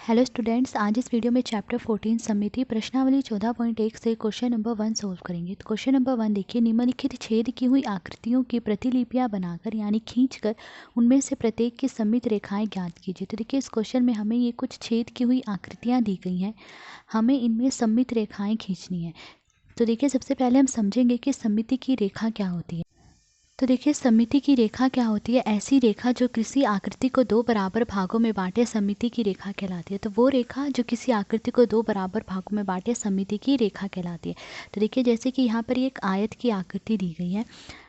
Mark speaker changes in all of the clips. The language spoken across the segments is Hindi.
Speaker 1: हेलो स्टूडेंट्स, आज इस वीडियो में चैप्टर 14 सममिति प्रश्नावली 14.1 से क्वेश्चन नंबर 1 सोल्व करेंगे। तो क्वेश्चन नंबर 1 देखिए, निम्नलिखित छेद की हुई आकृतियों की प्रतिलिपियां बनाकर यानी खींचकर उनमें से प्रत्येक की सममित रेखाएं ज्ञात कीजिए। तो देखिए इस क्वेश्चन में हमें ये कुछ छेद की हुई आकृतियाँ दी गई हैं, हमें इनमें सममित रेखाएँ खींचनी है। तो देखिए सबसे पहले हम समझेंगे कि सममिति की रेखा क्या होती है। तो देखिए सममिति की रेखा क्या होती है। ऐसी रेखा जो किसी आकृति को दो बराबर भागों में बांटे सममिति की रेखा कहलाती है। तो वो रेखा जो किसी आकृति को दो बराबर भागों में बांटे सममिति की रेखा कहलाती है। तो देखिए जैसे कि यहाँ पर एक आयत की आकृति दी गई है।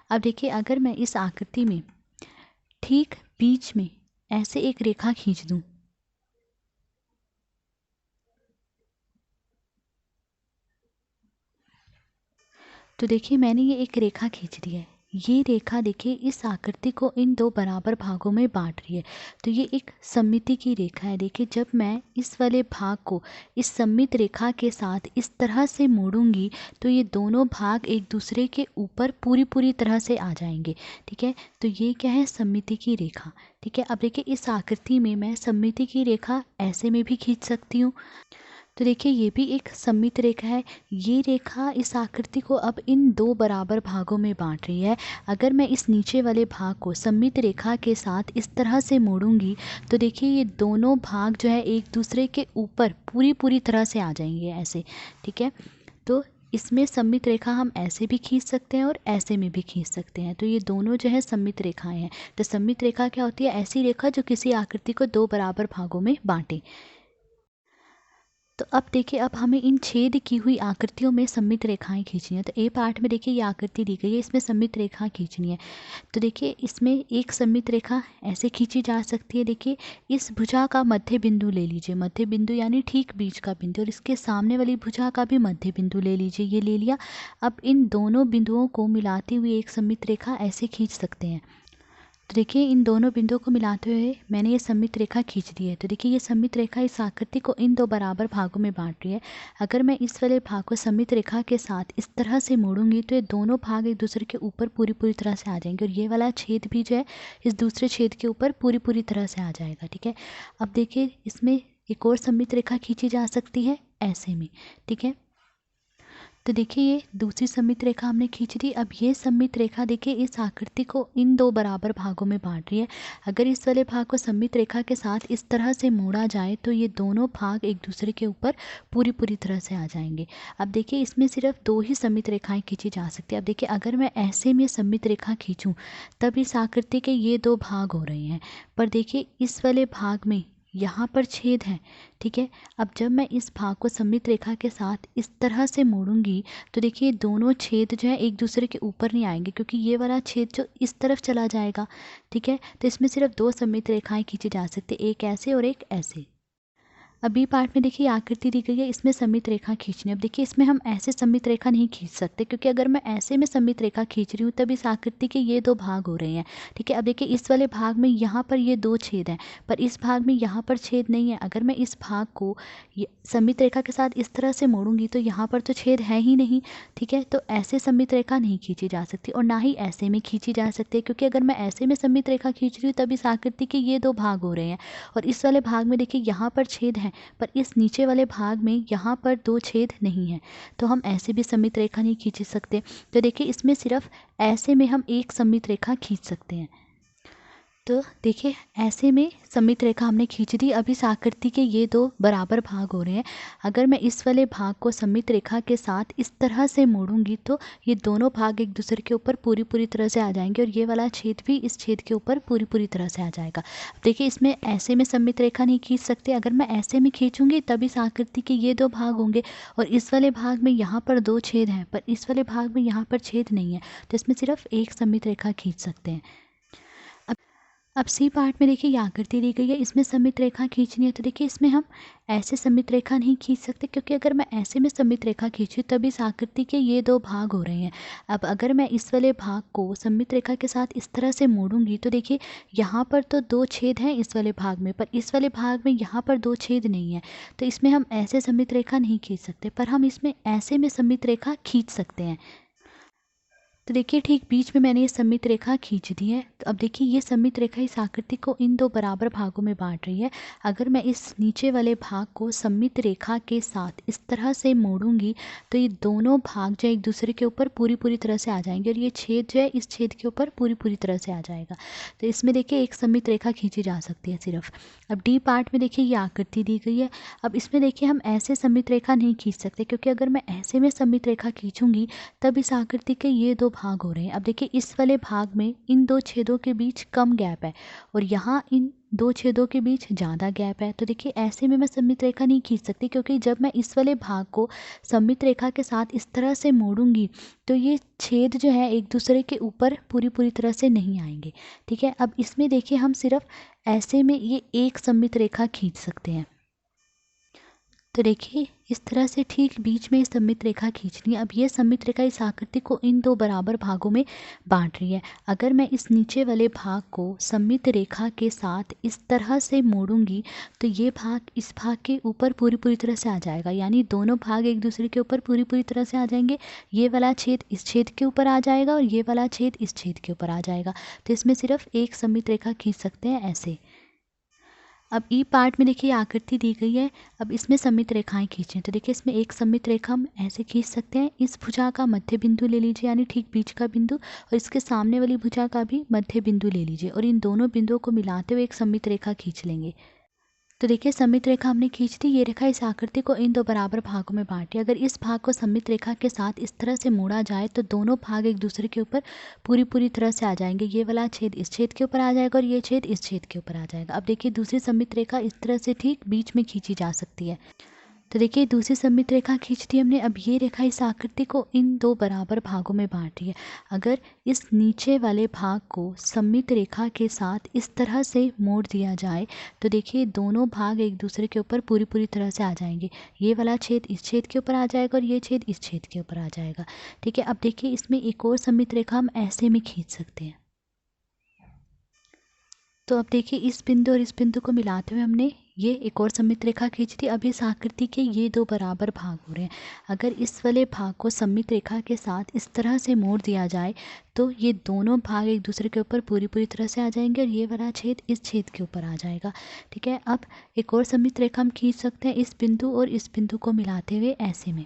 Speaker 1: अब देखिए अगर मैं इस आकृति में ठीक बीच में ऐसे एक रेखा खींच दूँ, तो देखिए मैंने ये एक रेखा खींच दी है। ये रेखा देखिए इस आकृति को इन दो बराबर भागों में बांट रही है। तो ये एक सममिति की रेखा है। देखिए जब मैं इस वाले भाग को इस सममित रेखा के साथ इस तरह से मोड़ूंगी तो ये दोनों भाग एक दूसरे के ऊपर पूरी तरह से आ जाएंगे। ठीक है, तो ये क्या है, सममिति की रेखा। ठीक है, अब देखिए इस आकृति में मैं सममिति की रेखा ऐसे में भी खींच सकती हूँ। तो देखिए ये भी एक सममित रेखा है। ये रेखा इस आकृति को अब इन दो बराबर भागों में बांट रही है। अगर मैं इस नीचे वाले भाग को सममित रेखा के साथ इस तरह से मोड़ूंगी तो देखिए ये दोनों भाग जो है एक दूसरे के ऊपर पूरी तरह से आ जाएंगे ऐसे। ठीक है, तो इसमें सममित रेखा हम ऐसे भी खींच सकते हैं और ऐसे में भी खींच सकते हैं। तो ये दोनों जो है सममित रेखाएं हैं। तो सममित रेखा क्या होती है, ऐसी रेखा जो किसी आकृति को दो बराबर भागों में बांटे। तो अब देखिए अब हमें इन छेद की हुई आकृतियों में सममित रेखाएं खींचनी है। तो ए पार्ट में देखिए ये आकृति दी गई है, इसमें सममित रेखा खींचनी है। तो देखिए इसमें एक सममित रेखा ऐसे खींची जा सकती है। देखिए इस भुजा का मध्य बिंदु ले लीजिए, मध्य बिंदु यानी ठीक बीच का बिंदु, और इसके सामने वाली भुजा का भी मध्य बिंदु ले लीजिए, ये ले लिया। अब इन दोनों बिंदुओं को मिलाते हुए एक सममित रेखा ऐसे खींच सकते हैं। तो देखिए इन दोनों बिंदुओं को मिलाते हुए मैंने ये सममित रेखा खींच दी है। तो देखिए ये सममित रेखा इस आकृति को इन दो बराबर भागों में बांट रही है। अगर मैं इस वाले भाग को सममित रेखा के साथ इस तरह से मोड़ूंगी तो ये दोनों भाग एक दूसरे के ऊपर पूरी तरह से आ जाएंगे, और ये वाला छेद भी जो है इस दूसरे छेद के ऊपर पूरी तरह से आ जाएगा। ठीक है, अब देखिए इसमें एक और सममित रेखा खींची जा सकती है ऐसे में। ठीक है, तो देखिए ये दूसरी सममित रेखा हमने खींच दी। अब ये सममित रेखा देखिए इस आकृति को इन दो बराबर भागों में बांट रही है। अगर इस वाले भाग को सममित रेखा के साथ इस तरह से मोड़ा जाए तो ये दोनों भाग एक दूसरे के ऊपर पूरी तरह से आ जाएंगे। अब देखिए इसमें सिर्फ दो ही सममित रेखाएं खींची जा सकती है। अब देखिए अगर मैं ऐसे में सममित रेखा खींचूँ तब इस आकृति के ये दो भाग हो रहे हैं, पर देखिए इस वाले भाग में यहाँ पर छेद है। ठीक है, अब जब मैं इस भाग को सममित रेखा के साथ इस तरह से मोड़ूंगी तो देखिए दोनों छेद जो है एक दूसरे के ऊपर नहीं आएंगे, क्योंकि ये वाला छेद जो इस तरफ चला जाएगा। ठीक है, तो इसमें सिर्फ दो सममित रेखाएं खींची जा सकती है, एक ऐसे और एक ऐसे। अब बी पार्ट में देखिए आकृति दी गई है, इसमें सममित रेखा खींचनी है। अब देखिए इसमें हम ऐसे सममित रेखा नहीं खींच सकते, क्योंकि अगर मैं ऐसे में सममित रेखा खींच रही हूँ तब इस आकृति के ये दो भाग हो रहे हैं। ठीक है, अब देखिए इस वाले भाग में यहाँ पर ये दो छेद हैं, पर इस भाग में यहाँ पर छेद नहीं है। अगर मैं इस भाग को सममित रेखा के साथ इस तरह से मोड़ूंगी तो यहाँ पर तो छेद है ही नहीं। ठीक है, तो ऐसे सममित रेखा नहीं खींची जा सकती और ना ही ऐसे में खींची जा सकती है, क्योंकि अगर मैं ऐसे में सममित रेखा खींच रही हूँ तब इस आकृति के ये दो भाग हो रहे हैं, और इस वाले भाग में देखिए यहाँ पर छेद है पर इस नीचे वाले भाग में यहाँ पर दो छेद नहीं है, तो हम ऐसे भी सममित रेखा नहीं खींच सकते। तो देखिए इसमें सिर्फ ऐसे में हम एक सममित रेखा खींच सकते हैं। तो देखिए ऐसे में सममित रेखा हमने खींच दी। अब इस आकृति के ये दो बराबर भाग हो रहे हैं। अगर मैं इस वाले भाग को सममित रेखा के साथ इस तरह से मोड़ूंगी तो ये दोनों भाग एक दूसरे के ऊपर पूरी तरह से आ जाएंगे, और ये वाला छेद भी इस छेद के ऊपर पूरी तरह से आ जाएगा। देखिए इसमें ऐसे में सममित रेखा नहीं खींच सकते। अगर मैं ऐसे में खींचूंगी तब इस आकृति के ये दो भाग होंगे, और इस वाले भाग में यहाँ पर दो छेद हैं पर इस वाले भाग में यहाँ पर छेद नहीं है, तो इसमें सिर्फ एक सममित रेखा खींच सकते हैं। अब सी पार्ट में देखिए ये आकृति दी गई है, इसमें सममित रेखा खींचनी है। तो देखिए इसमें हम ऐसे सममित रेखा नहीं खींच सकते, क्योंकि अगर मैं ऐसे में सममित रेखा खींचूँ तब इस आकृति के ये दो भाग हो रहे हैं। अब अगर मैं इस वाले भाग को सममित रेखा के साथ इस तरह से मोड़ूंगी तो देखिए यहाँ पर तो दो छेद हैं इस वाले भाग में, पर इस वाले भाग में यहाँ पर दो छेद नहीं है, तो इसमें हम ऐसे सममित रेखा नहीं खींच सकते, पर हम इसमें ऐसे में सममित रेखा खींच सकते हैं। तो देखिए ठीक बीच में मैंने ये सममित रेखा खींच दी है। तो अब देखिए ये सममित रेखा इस आकृति को इन दो बराबर भागों में बांट रही है। अगर मैं इस नीचे वाले भाग को सममित रेखा के साथ इस तरह से मोड़ूंगी तो ये दोनों भाग जो एक दूसरे के ऊपर पूरी तरह से आ जाएंगे और ये छेद जो है इस छेद के ऊपर पूरी तरह से आ जाएगा। तो इसमें देखिए एक सममित रेखा खींची जा सकती है सिर्फ। अब डी पार्ट में देखिए ये आकृति दी गई है। अब इसमें देखिए हम ऐसे सममित रेखा नहीं खींच सकते, क्योंकि अगर मैं ऐसे में सममित रेखा खींचूंगी तब इस आकृति के ये दो भाग हो रहे हैं। अब देखिए इस वाले भाग में इन दो छेदों के बीच कम गैप है और यहाँ इन दो छेदों के बीच ज़्यादा गैप है। तो देखिए ऐसे में मैं सममित रेखा नहीं खींच सकती, क्योंकि जब मैं इस वाले भाग को सममित रेखा के साथ इस तरह से मोड़ूंगी तो ये छेद जो है एक दूसरे के ऊपर पूरी तरह से नहीं आएंगे। ठीक है, अब इसमें देखिए हम सिर्फ ऐसे में ये एक सममित रेखा खींच सकते हैं। तो देखिए इस तरह से ठीक बीच में सममित रेखा खींचनी है। अब ये सममित रेखा इस आकृति को इन दो बराबर भागों में बांट रही है। अगर मैं इस नीचे वाले भाग को सममित रेखा के साथ इस तरह से मोड़ूंगी तो ये भाग इस भाग के ऊपर पूरी तरह से आ जाएगा, यानी दोनों भाग एक दूसरे के ऊपर पूरी तरह से आ जाएंगे। ये वाला छेद इस छेद के ऊपर आ जाएगा और ये वाला छेद इस छेद के ऊपर आ जाएगा। तो इसमें सिर्फ एक सममित रेखा खींच सकते हैं ऐसे। अब ई पार्ट में देखिए आकृति दी गई है। अब इसमें सममित रेखाएं खींचें तो देखिए इसमें एक सममित रेखा हम ऐसे खींच सकते हैं। इस भुजा का मध्य बिंदु ले लीजिए, यानी ठीक बीच का बिंदु, और इसके सामने वाली भुजा का भी मध्य बिंदु ले लीजिए और इन दोनों बिंदुओं को मिलाते हुए एक सममित रेखा खींच लेंगे। तो देखिए सममित रेखा हमने खींच दी। ये रेखा इस आकृति को इन दो बराबर भागों में बांटी। अगर इस भाग को सममित रेखा के साथ इस तरह से मोड़ा जाए तो दोनों भाग एक दूसरे के ऊपर पूरी तरह से आ जाएंगे। ये वाला छेद इस छेद के ऊपर आ जाएगा और ये छेद इस छेद के ऊपर आ जाएगा। अब देखिए दूसरी सममित रेखा इस तरह से ठीक बीच में खींची जा सकती है। तो देखिए दूसरी सममित रेखा खींच दी हमने। अब ये रेखा इस आकृति को इन दो बराबर भागों में बांटी है। अगर इस नीचे वाले भाग को सममित रेखा के साथ इस तरह से मोड़ दिया जाए तो देखिए दोनों भाग एक दूसरे के ऊपर पूरी तरह से आ जाएंगे। ये वाला छेद इस छेद के ऊपर आ जाएगा और ये छेद इस छेद के ऊपर आ जाएगा। ठीक है, अब देखिए इसमें एक और सममित रेखा हम ऐसे में खींच सकते हैं। तो अब देखिए इस बिंदु और इस बिंदु को मिलाते हुए हमने ये एक और सममित रेखा खींच दी। अब इस आकृति के ये दो बराबर भाग हो रहे हैं। अगर इस वाले भाग को सममित रेखा के साथ इस तरह से मोड़ दिया जाए तो ये दोनों भाग एक दूसरे के ऊपर पूरी तरह से आ जाएंगे और ये वाला छेद इस छेद के ऊपर आ जाएगा। ठीक है, अब एक और सममित रेखा हम खींच सकते हैं इस बिंदु और इस बिंदु को मिलाते हुए ऐसे में।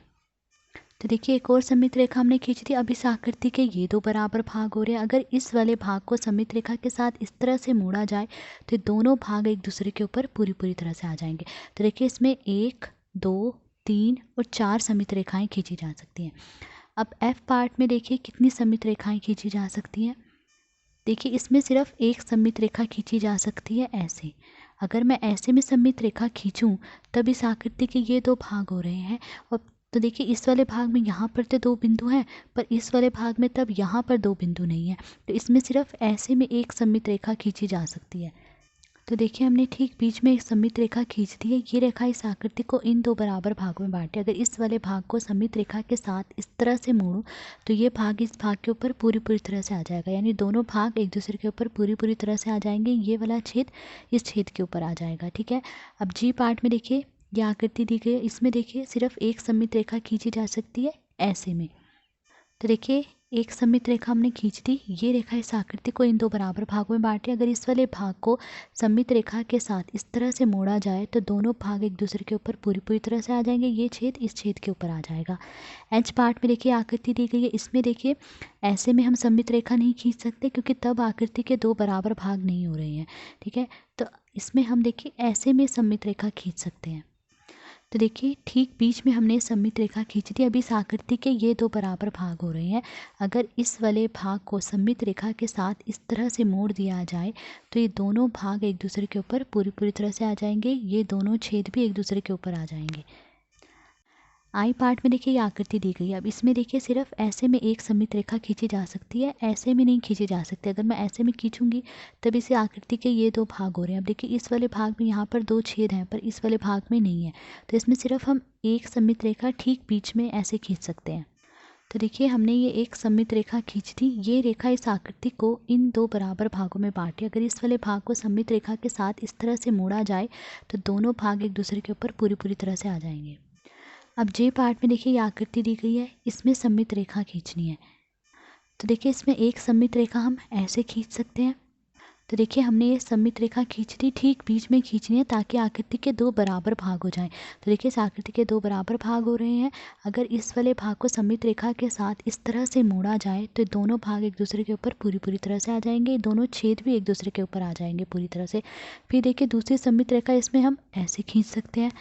Speaker 1: तो देखिए एक और सममित रेखा हमने खींच दी। अब इस आकृति के ये दो बराबर भाग हो रहे हैं। अगर इस वाले भाग को सममित रेखा के साथ इस तरह से मोड़ा जाए तो दोनों भाग एक दूसरे के ऊपर पूरी तरह से आ जाएंगे। तो देखिए इसमें 1, 2, 3 और 4 सममित रेखाएं खींची जा सकती हैं। अब एफ पार्ट में देखिए कितनी सममित रेखाएं खींची जा सकती हैं। देखिए इसमें सिर्फ एक सममित रेखा खींची जा सकती है ऐसे। अगर मैं ऐसे में सममित रेखा खींचूं तब इस आकृति के ये दो भाग हो रहे हैं। और तो देखिए इस वाले भाग में यहाँ पर तो दो बिंदु हैं, पर इस वाले भाग में तब यहाँ पर दो बिंदु नहीं है। तो इसमें सिर्फ ऐसे में एक सममित रेखा खींची जा सकती है। तो देखिए हमने ठीक बीच में एक सममित रेखा खींच दी है। ये रेखा इस आकृति को इन दो बराबर भागों में बांटे। अगर इस वाले भाग को सममित रेखा के साथ इस तरह से मोड़ूं तो ये भाग इस भाग के ऊपर पूरी तरह से आ जाएगा, यानी दोनों भाग एक दूसरे के ऊपर पूरी तरह से आ जाएंगे। ये वाला छेद इस छेद के ऊपर आ जाएगा। ठीक है, अब जी पार्ट में देखिए ये आकृति दी गई है। इसमें देखिए सिर्फ एक सममित रेखा खींची जा सकती है ऐसे में। तो देखिए एक सममित रेखा हमने खींच दी। ये रेखा इस आकृति को इन दो बराबर भागों में बांटे। अगर इस वाले भाग को सममित रेखा के साथ इस तरह से मोड़ा जाए तो दोनों भाग एक दूसरे के ऊपर पूरी तरह से आ जाएंगे। ये छेद इस छेद के ऊपर आ जाएगा। एच पार्ट में देखिए आकृति दी गई है। इसमें देखिए ऐसे में हम सममित रेखा नहीं खींच सकते, क्योंकि तब आकृति के दो बराबर भाग नहीं हो रहे हैं। ठीक है, तो इसमें हम देखिए ऐसे में सममित रेखा खींच सकते हैं। तो देखिए ठीक बीच में हमने सममित रेखा खींच दी। अभी इस आकृति के ये दो बराबर भाग हो रहे हैं। अगर इस वाले भाग को सममित रेखा के साथ इस तरह से मोड़ दिया जाए तो ये दोनों भाग एक दूसरे के ऊपर पूरी तरह से आ जाएंगे। ये दोनों छेद भी एक दूसरे के ऊपर आ जाएंगे। आई पार्ट में देखिए ये आकृति दी गई है। अब इसमें देखिए सिर्फ ऐसे में एक सममित रेखा खींची जा सकती है, ऐसे में नहीं खींची जा सकती। अगर मैं ऐसे में खींचूंगी तब इसे आकृति के ये दो भाग हो रहे हैं। अब देखिए इस वाले भाग में यहाँ पर दो छेद हैं, पर इस वाले भाग में नहीं है। तो इसमें सिर्फ हम एक सममित रेखा ठीक बीच में ऐसे खींच सकते हैं। तो देखिए हमने ये एक सममित रेखा खींच दी। ये रेखा इस आकृति को इन दो बराबर भागों में बांटी। अगर इस वाले भाग को सममित रेखा के साथ इस तरह से मोड़ा जाए तो दोनों भाग एक दूसरे के ऊपर पूरी तरह से आ जाएंगे। अब जे पार्ट में देखिए ये आकृति दी गई है। इसमें सममित रेखा खींचनी है। तो देखिए इसमें एक सममित रेखा हम ऐसे खींच सकते हैं। तो देखिए हमने ये सममित रेखा खींच ली, ठीक बीच में खींचनी है ताकि आकृति के दो बराबर भाग हो जाएं। तो देखिए इस आकृति के दो बराबर भाग हो रहे हैं। अगर इस वाले भाग को सममित रेखा के साथ इस तरह से मोड़ा जाए तो दोनों भाग एक दूसरे के ऊपर पूरी तरह से आ जाएंगे, दोनों छेद भी एक दूसरे के ऊपर आ जाएंगे पूरी तरह से। फिर देखिए दूसरी सममित रेखा इसमें हम ऐसे खींच सकते हैं।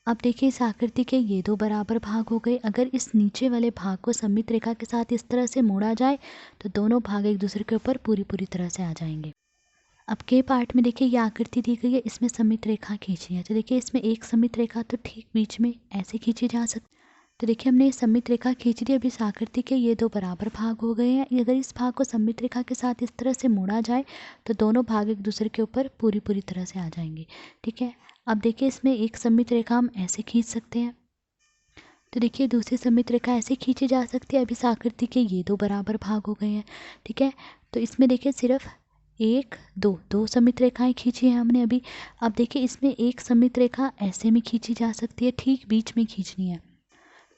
Speaker 1: अब देखिए इस आकृति के ये दो बराबर भाग हो गए। अगर इस नीचे वाले भाग को सममित रेखा के साथ इस तरह से मोड़ा जाए तो दोनों भाग एक दूसरे के ऊपर पूरी तरह से आ जाएंगे। अब के पार्ट में देखिए ये आकृति दी गई है, इसमें सममित रेखा खींचनी है। तो देखिए इसमें एक सममित रेखा तो ठीक बीच में ऐसे खींची जा सकती। तो देखिए हमने ये सममित रेखा खींच ली। अब इस आकृति के ये दो बराबर भाग हो गए हैं। अगर इस भाग को सममित रेखा के साथ इस तरह से मोड़ा जाए तो दोनों भाग एक दूसरे के ऊपर पूरी तरह से आ जाएंगे। ठीक है, अब देखिए इसमें एक सममित रेखा हम ऐसे खींच सकते हैं। तो देखिए दूसरी सममित रेखा ऐसे खींची जा सकती है। अब इस आकृति के ये दो बराबर भाग हो गए हैं। ठीक है, तो इसमें देखिए सिर्फ एक दो सममित रेखाएं खींची हैं हमने अभी। अब देखिए इसमें एक सममित रेखा ऐसे में खींची जा सकती है, ठीक बीच में खींचनी है।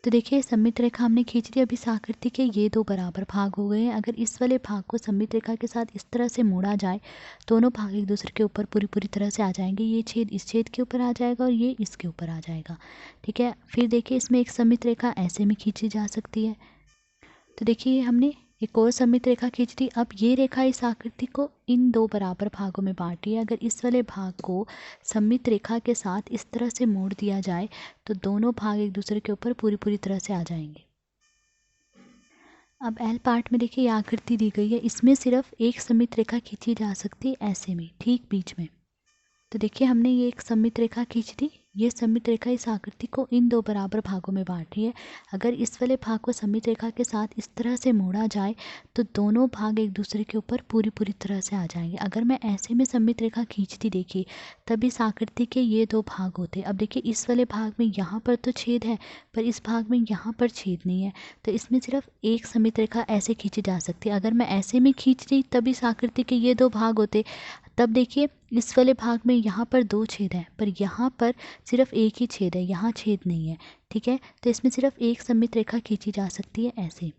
Speaker 1: तो देखिए सममित रेखा हमने खींच ली। अभी इस आकृति के ये दो बराबर भाग हो गए हैं। अगर इस वाले भाग को सममित रेखा के साथ इस तरह से मोड़ा जाए दोनों भाग एक दूसरे के ऊपर पूरी तरह से आ जाएंगे। ये छेद इस छेद के ऊपर आ जाएगा और ये इसके ऊपर आ जाएगा। ठीक है, फिर देखिए इसमें एक सममित रेखा ऐसे में खींची जा सकती है। तो देखिए हमने एक और सममित रेखा खींच ली। अब ये रेखा इस आकृति को इन दो बराबर भागों में बांट रही है। अगर इस वाले भाग को सममित रेखा के साथ इस तरह से मोड़ दिया जाए तो दोनों भाग एक दूसरे के ऊपर पूरी तरह से आ जाएंगे। अब एल पार्ट में देखिए ये आकृति दी गई है, इसमें सिर्फ एक सममित रेखा खींची जा सकती है ऐसे में, ठीक बीच में। तो देखिए हमने ये एक सममित रेखा खींच दी। ये सममित रेखा इस आकृति को इन दो बराबर भागों में बांट रही है। अगर इस वाले भाग को सममित रेखा के साथ इस तरह से मोड़ा जाए तो दोनों भाग एक दूसरे के ऊपर पूरी तरह से आ जाएंगे। अगर मैं ऐसे में सममित रेखा खींचती देखिए तब इस आकृति के ये दो भाग होते। अब देखिए इस वाले भाग में यहाँ पर तो छेद है पर इस भाग में यहाँ पर छेद नहीं है, तो इसमें सिर्फ एक सममित रेखा ऐसे खींची जा सकती है। अगर मैं ऐसे में खींच रही तब इस आकृति के ये दो भाग होते। तब देखिए इस वाले भाग में यहाँ पर दो छेद हैं पर यहाँ पर सिर्फ एक ही छेद है, यहाँ छेद नहीं है। ठीक है, तो इसमें सिर्फ एक सममित रेखा खींची जा सकती है ऐसे।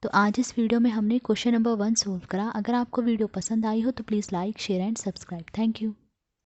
Speaker 1: तो आज इस वीडियो में हमने क्वेश्चन नंबर 1 सोल्व करा। अगर आपको वीडियो पसंद आई हो तो please like share and subscribe. Thank you.